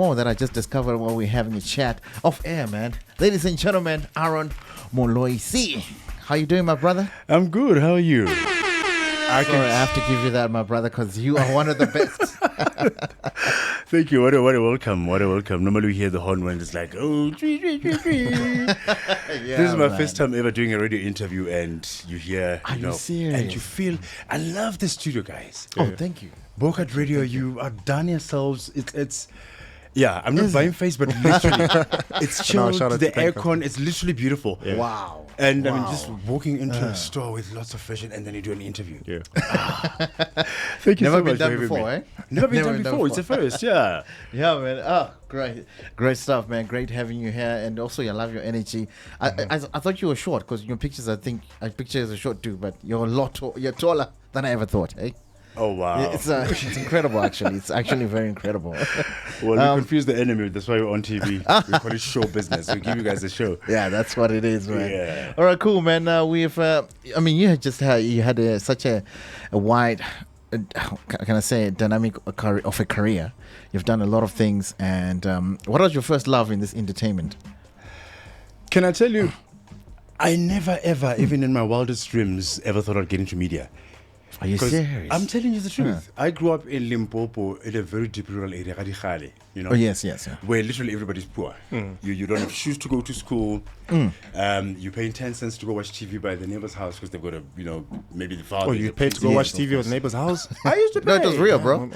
more that I just discovered while we're having a chat off air, man. Ladies and gentlemen, Moloisi. How you doing, my brother? I'm good. How are you? I have to give you that, my brother, because you are one of the best. Thank you. What a welcome. What a welcome. Normally we hear the horn when it's like, oh, tree. This is my first time ever doing a radio interview, and you hear, Are you serious? and you feel, I love the studio, guys. Oh, thank you. Bogart Radio, you are done yourselves. It's yeah, I'm not buying face, but literally, it's chilled, the aircon, it's literally beautiful. Yeah. Wow. And I mean, just walking into a store with lots of fashion, and then you do an interview. Yeah. Thank you Never so been much done for having before, me. eh? Never been done before. It's a first, yeah. Yeah, man. Oh, great stuff, man. Great having you here, and also I love your energy. I thought you were short because your pictures. I picture you as a short too, but you're you're taller than I ever thought, eh? Oh wow! It's incredible, actually. It's actually very incredible. Well, you confuse the enemy. That's why we're on TV. We call it show business. We give you guys a show. Yeah, that's what it is, man. Yeah. All right, cool, man. We've, you had such a wide, can I say, dynamic of a career. You've done a lot of things, and what was your first love in this entertainment? Can I tell you? I never, ever, even in my wildest dreams, ever thought I'd get into media. Are you serious? I'm telling you the truth. I grew up in Limpopo, in a very deep rural area, Radikale, you know. Oh, yes. Where literally everybody's poor. You don't have shoes to go to school. You're paying 10 cents to go watch TV by the neighbor's house because they've got maybe the father. Oh, you paid to go watch TV at the neighbor's house? I used to pay. No, it was real, bro.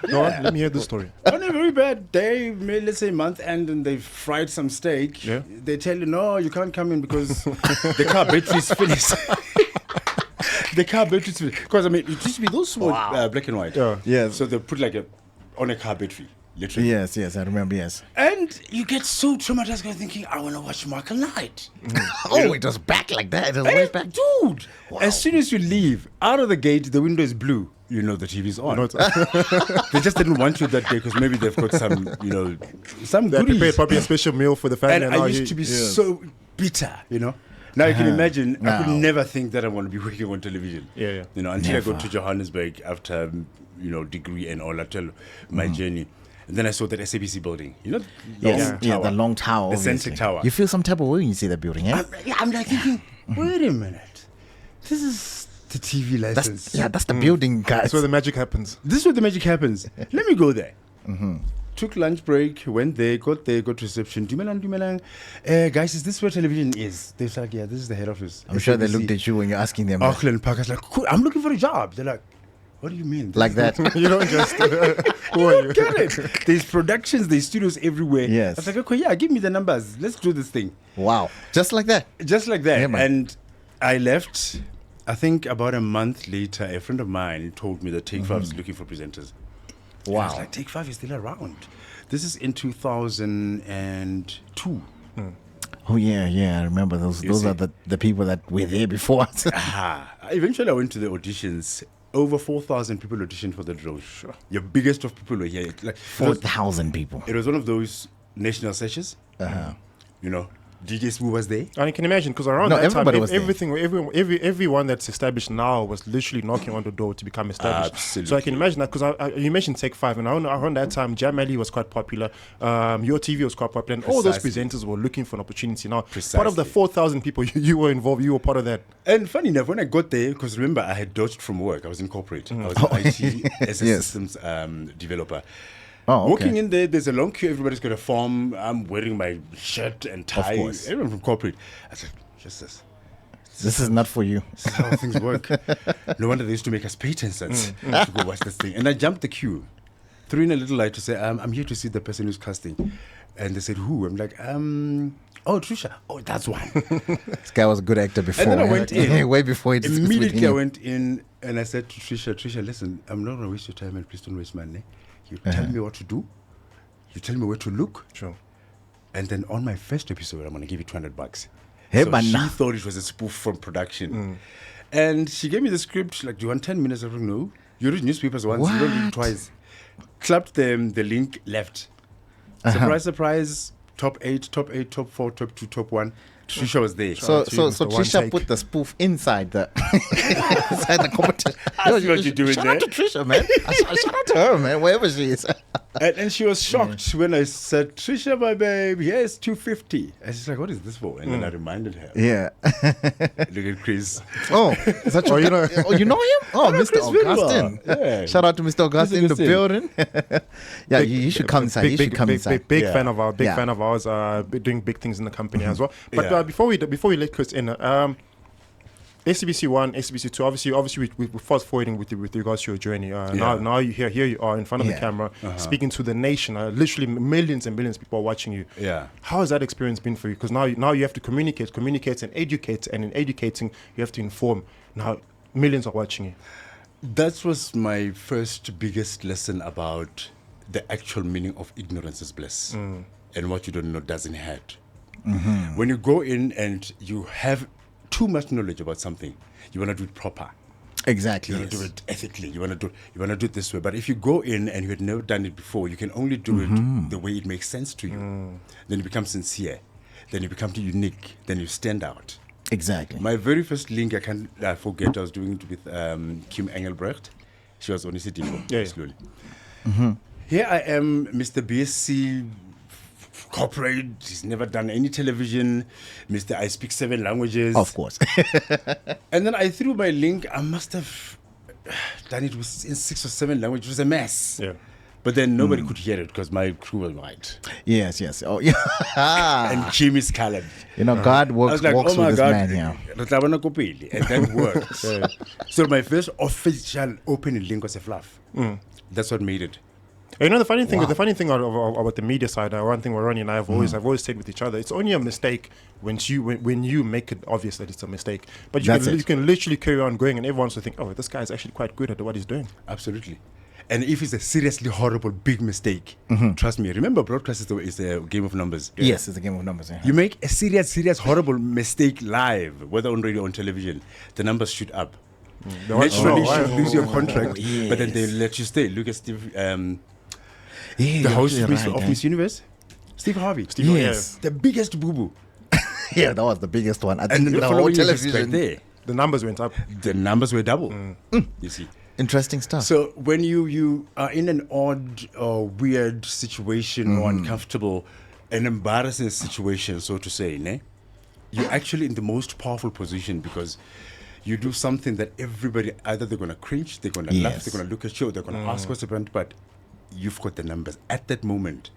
Go on, let me hear the story. On a very bad day, let's say month end, and they've fried some steak. Yeah. They tell you, no, you can't come in because the car battery's finished. The car battery's finished. Because, I mean, it used to be those small black and white. Yeah. So they put on a car battery, literally. Yes, I remember, yes. And you get so traumatized thinking, I want to watch Michael Knight. Oh, it was back like that. It was way back. Dude, as soon as you leave, out of the gate, the window is blue. You know the TV's on. They just didn't want you that day because maybe they've got some, some They goodies. prepared probably a special meal for the family. And I used to be so bitter, Now you can imagine, I could never think that I want to be working on television. Yeah. Until I got to Johannesburg after, degree and all. I tell my journey. And then I saw that SABC building. The long tower. The Centric Tower. You feel some type of way when you see that building, eh? I'm like thinking, wait a minute. This is the TV license. That's the building, guys. That's where the magic happens. This is where the magic happens. Let me go there. Took lunch break, went there, got reception. Dumelang. Guys, is this where television is? They're like, yeah, this is the head office. I'm sure they looked at you when you're asking them. Auckland Park. I was like, cool, I'm looking for a job. They're like, what do you mean? Like that? You don't just... who are you? Get it? There's productions, there's studios everywhere. Yes. I was like, okay, yeah, give me the numbers. Let's do this thing. Wow. Just like that? Just like that. Yeah, man. And I left. I think about a month later, a friend of mine told me that Take 5 is looking for presenters. Wow. And I was like, Take 5 is still around. This is in 2002. Oh, yeah. I remember those. Those are the people that were there before us. Eventually, I went to the auditions. Over 4,000 people auditioned for that role. Sure. Your biggest of people were here. 4,000 people. It was one of those national sessions. DJ Smooth was there. And you can imagine, because around that time, everyone that's established now was literally knocking on the door to become established. Absolutely. So I can imagine that, because you mentioned Take 5, and around that time, Jam Ali was quite popular, Your TV was quite popular, and all those presenters were looking for an opportunity. Now, part of the 4,000 people you were involved, you were part of that. And funny enough, when I got there, because remember, I had dodged from work. I was in corporate. I was an IT as a systems developer. Oh, okay. Walking in there's a long queue. Everybody's got a form. I'm wearing my shirt and tie. Of course. Everyone from corporate. I said, just this. This is not for you. This is how things work. No wonder they used to make us pay 10 cents to go watch this thing. And I jumped the queue, threw in a little light to say, I'm here to see the person who's casting. And they said, who? I'm like, oh, Trisha. Oh, that's one. This guy was a good actor before. And then I went in. Way before it. Immediately I went in and I said to Trisha, listen, I'm not going to waste your time and please don't waste my money. You tell me what to do. You tell me where to look. Sure. And then on my first episode, I'm going to give you $200. Hey, so she thought it was a spoof from production. And she gave me the script. She's like, do you want 10 minutes? I was like, no. You read newspapers once, you don't read it twice. Clapped them, the link left. Surprise, surprise. Top 8, top 4, top 2, top 1. Trisha was there. So Trisha put the spoof inside the competition. That's what you're doing shout there. Shout out to Trisha, man. Shout out to her, man, wherever she is. And she was shocked when I said, Trisha, my babe, here's 250. And she's like, what is this for? And then I reminded her. Yeah. Look at Chris. Oh, is that you know? Oh, you know him? Oh, Mr. Chris Augustine. Yeah. Shout out to Mr. Augustine in the Augustine. building. Yeah, you should come inside. You should come inside. Big Yeah. fan of our, Yeah. fan of ours. Doing big things in the company as well. But Yeah. before we let Chris in, SCBC 1, SCBC 2. Obviously, we're fast forwarding with regards to your journey. Now here you are in front of the Yeah. camera, speaking to the nation. Literally millions and millions of people are watching you. Yeah. How has that experience been for you? Because now you have to communicate and educate, and in educating you have to inform. Now millions are watching you. That was my first biggest lesson about the actual meaning of ignorance is bliss, and what you don't know doesn't hurt. When you go in and you have too much knowledge about something, you want to do it proper. Exactly. You want to do it ethically. You want to do it this way. But if you go in and you had never done it before, you can only do it the way it makes sense to you. Then you become sincere. Then you become unique. Then you stand out. Exactly. My very first link, I can't forget, I was doing it with Kim Engelbrecht. She was on ECD Yeah. slowly. Here I am, Mr. BSc corporate. He's never done any television. Mr. I speak 7 languages. Of course. And then I threw my link. I must have done it in 6 or 7 languages. It was a mess. Yeah. But then nobody could hear it because my crew was white. Yes. Oh, yeah. And Kim is colored. You know, God I walks was like, with oh my this God. man here. And that worked. So my first official opening link was a fluff. That's what made it. You know, the funny thing about the media side, one thing where Ronny and I have always said with each other, it's only a mistake when you make it obvious that it's a mistake. But you can literally carry on going, and everyone's to think, oh, this guy's actually quite good at what he's doing. Absolutely. And if it's a seriously horrible big mistake, trust me. Remember, broadcast is a game of numbers. Yes, it's a game of numbers. Yeah. You make a serious horrible mistake live, whether on radio or on television, the numbers shoot up. Naturally, you should lose your contract, but then they let you stay. Look at Steve. The host of Miss Universe, Steve Harvey. Yes. The biggest boo-boo. Yeah, that was the biggest one. I And think then the the whole following television. there, The numbers went up. the numbers were double. You see. Interesting stuff. So when you are in an odd or weird situation or uncomfortable, an embarrassing situation, so to say, ne? You're actually in the most powerful position because you do something that everybody, either they're going to cringe, they're going to laugh, Yes. they're going to look at you, they're going to ask what's happened, but you've got the numbers. At that moment,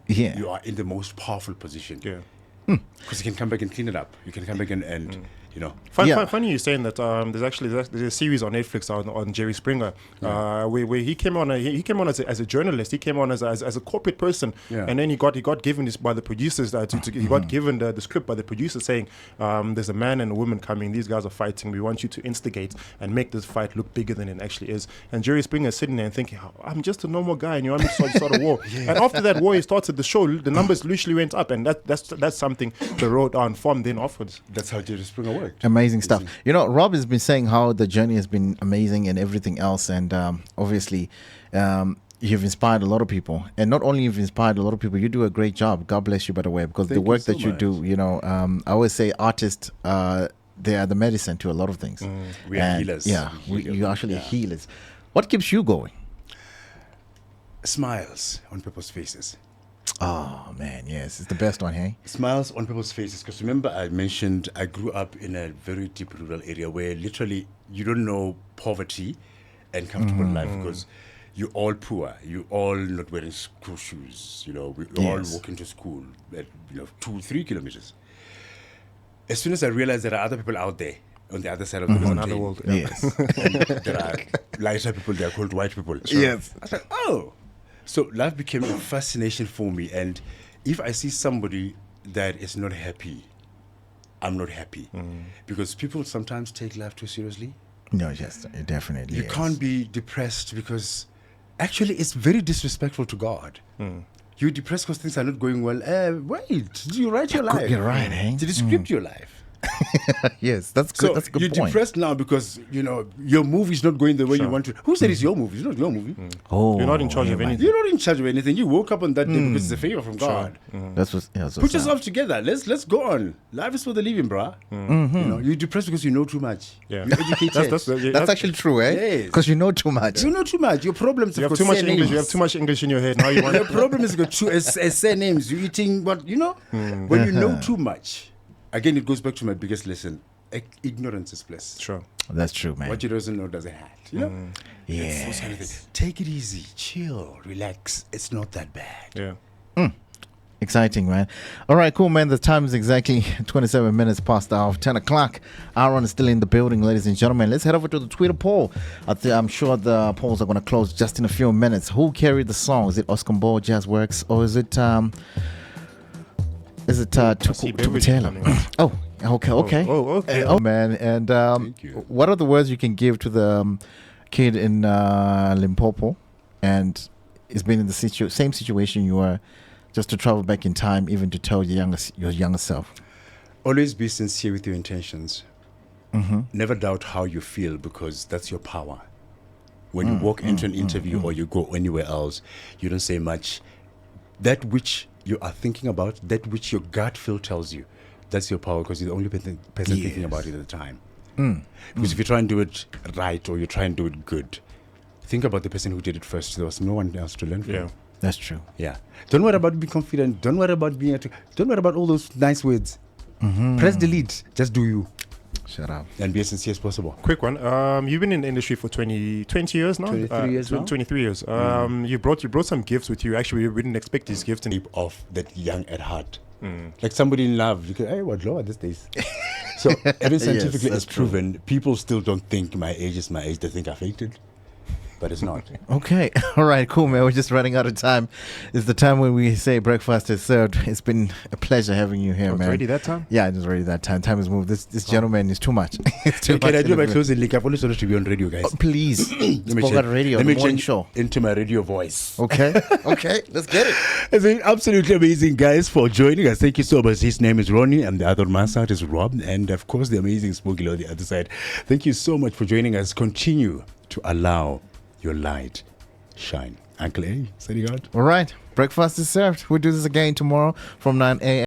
yeah. you are in the most powerful position. Yeah. Because you can come back and clean it up. You can come back and you know. Funny you saying that. There's a series on Netflix on Jerry Springer, where he came on. He came on as a journalist. He came on as a corporate person, and then he got given this by the producers. He got given the script by the producer saying, "There's a man and a woman coming. These guys are fighting. We want you to instigate and make this fight look bigger than it actually is." And Jerry Springer is sitting there and thinking, "I'm just a normal guy, and you want me to start a war." And after that war, he started the show. The numbers literally went up, and that's something the road on from then onwards. That's how Jerry Springer worked. Amazing stuff. You know, Rob has been saying how the journey has been amazing and everything else. And obviously, you've inspired a lot of people. And not only you've inspired a lot of people, you do a great job. God bless you, by the way, because the work that you do, you know, I always say artists, they are the medicine to a lot of things. We are healers. Yeah, you actually are healers. What keeps you going? Smiles on people's faces. Oh, man, yes. It's the best one, hey? Smiles on people's faces. Because remember, I mentioned I grew up in a very deep rural area where literally you don't know poverty and comfortable life because you're all poor. You're all not wearing school shoes. You know, we all walking to school at 2-3 kilometers. As soon as I realized there are other people out there on the other side of the mountain, Another world. Yes. and there are lighter people, they are called white people. Yes. I was like, oh. So life became a fascination for me. And if I see somebody that is not happy, I'm not happy. Because people sometimes take life too seriously. No, yes, definitely. You can't be depressed because actually it's very disrespectful to God. You're depressed because things are not going well. Wait, did you write your life? You're right, eh? Did you script your life? Yes, that's good. So That's a good you're point. depressed now because your movie's not going the way you want to. Who said it's your movie? It's not your movie. Oh, You're not in charge of anything. You're not in charge of anything. You woke up on that day because it's a favor from God. That's what. Yeah, that's Put what's up. yourself together. Let's go on. Life is for the living, bruh. You're depressed because you know too much. Yeah. You're educated. That's actually true, eh? Yes. Because you know too much. You know too much. Your problems You have have got too much surnames. English. You have too much English in your head. Now you want. Your problem is got two surnames. You're eating what when you know too much. Again, it goes back to my biggest lesson. Ignorance is bliss. Sure. That's true, man. What you doesn't know doesn't hurt. Yeah. It's those kind of things. Take it easy, chill, relax. It's not that bad. Yeah. Exciting, man. All right, cool, man. The time is exactly 27 minutes past the hour of 10 o'clock. Aaron is still in the building, ladies and gentlemen. Let's head over to the Twitter poll. I'm sure the polls are going to close just in a few minutes. Who carried the song? Is it Oscar Mbo, Jazz Works, or is it Tupu Taylor? Oh, okay. Oh, okay. Oh, man. And Thank you. what are the words you can give to the kid in Limpopo and he's been in the same situation you were, just to travel back in time, even to tell your younger self? Always be sincere with your intentions. Never doubt how you feel, because that's your power. When you walk into an interview or you go anywhere else, you don't say much. That which you are thinking about, that which your gut feel tells you, that's your power, because you're the only person thinking about it at the time. Because if you try and do it right or you try and do it good, think about the person who did it first. There was no one else to learn from. Yeah. That's true. Yeah. Don't worry about being confident. Don't worry about don't worry about all those nice words. Press delete. Just do you. Shut up. And be as sincere as possible. Quick one. You've been in the industry for 20 years now. 23 years now. 23 years. You brought some gifts with you. Actually, we didn't expect these gifts. Of that young at heart. Like somebody in love. You go, hey, what low at this days? So even scientifically that's it's proven, people still don't think my age is my age. They think I faked it. But it's not. Okay. All right, cool, man. We're just running out of time. It's the time when we say breakfast is served. It's been a pleasure having you here, It's man. already that time? Yeah, it is already that time. Time has moved. This gentleman is too much. It's too much. Can I do my closing link? I've always wanted to be on radio, guys. Oh, please. It's me Bogart change- Radio, let the me morning change show. into my radio voice. Okay. Okay. Let's get it. It's been absolutely amazing, guys, for joining us. Thank you so much. His name is Ronny, and the other man side is Rob, and of course the amazing Smokey on the other side. Thank you so much for joining us. Continue to allow your light shine. Uncle A, signing out. All right. Breakfast is served. We'll do this again tomorrow from 9 a.m.